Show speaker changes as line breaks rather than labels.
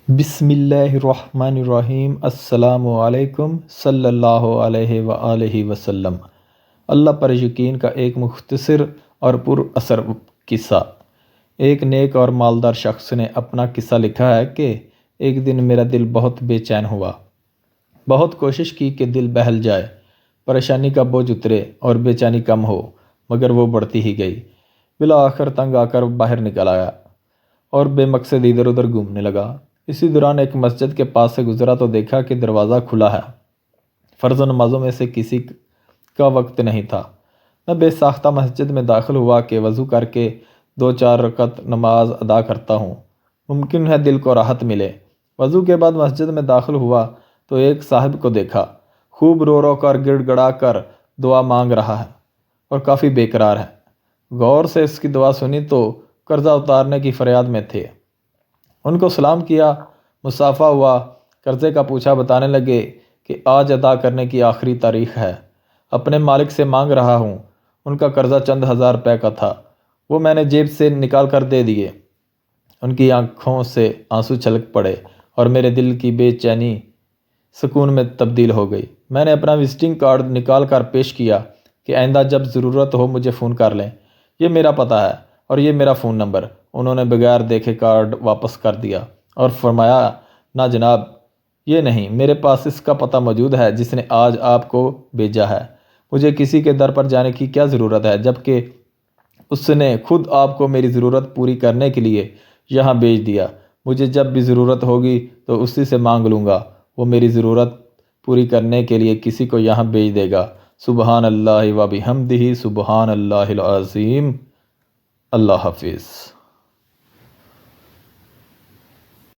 بسم اللہ الرحمن الرحیم۔ السلام علیکم صلی اللہ علیہ وآلہ وسلم۔ اللہ پر یقین کا ایک مختصر اور پر اثر قصہ۔ ایک نیک اور مالدار شخص نے اپنا قصہ لکھا ہے کہ ایک دن میرا دل بہت بے چین ہوا۔ بہت کوشش کی کہ دل بہل جائے، پریشانی کا بوجھ اترے اور بے چینی کم ہو، مگر وہ بڑھتی ہی گئی۔ بالآخر تنگ آ کر باہر نکل آیا اور بے مقصد ادھر ادھر گھومنے لگا۔ اسی دوران ایک مسجد کے پاس سے گزرا تو دیکھا کہ دروازہ کھلا ہے۔ فرض و نمازوں میں سے کسی کا وقت نہیں تھا۔ میں بے ساختہ مسجد میں داخل ہوا کہ وضو کر کے 2-4 رکعت نماز ادا کرتا ہوں، ممکن ہے دل کو راحت ملے۔ وضو کے بعد مسجد میں داخل ہوا تو ایک صاحب کو دیکھا، خوب رو رو کر گڑ گڑا کر دعا مانگ رہا ہے اور کافی بے قرار ہے۔ غور سے اس کی دعا سنی تو قرضہ اتارنے کی فریاد میں تھے۔ ان کو سلام کیا، مصافحہ ہوا، قرضے کا پوچھا، بتانے لگے کہ آج ادا کرنے کی آخری تاریخ ہے، اپنے مالک سے مانگ رہا ہوں۔ ان کا قرضہ چند ہزار روپے کا تھا، وہ میں نے جیب سے نکال کر دے دیے۔ ان کی آنکھوں سے آنسو چھلک پڑے اور میرے دل کی بے چینی سکون میں تبدیل ہو گئی۔ میں نے اپنا وزٹنگ کارڈ نکال کر پیش کیا کہ آئندہ جب ضرورت ہو مجھے فون کر لیں، یہ میرا پتہ ہے اور یہ میرا فون نمبر۔ انہوں نے بغیر دیکھے کارڈ واپس کر دیا اور فرمایا، نہ جناب، یہ نہیں، میرے پاس اس کا پتہ موجود ہے جس نے آج آپ کو بھیجا ہے۔ مجھے کسی کے در پر جانے کی کیا ضرورت ہے، جبکہ اس نے خود آپ کو میری ضرورت پوری کرنے کے لیے یہاں بھیج دیا۔ مجھے جب بھی ضرورت ہوگی تو اسی سے مانگ لوں گا، وہ میری ضرورت پوری کرنے کے لیے کسی کو یہاں بھیج دے گا۔ سبحان اللہ و بحمدہ، سبحان اللہ العظیم۔ اللہ حافظ۔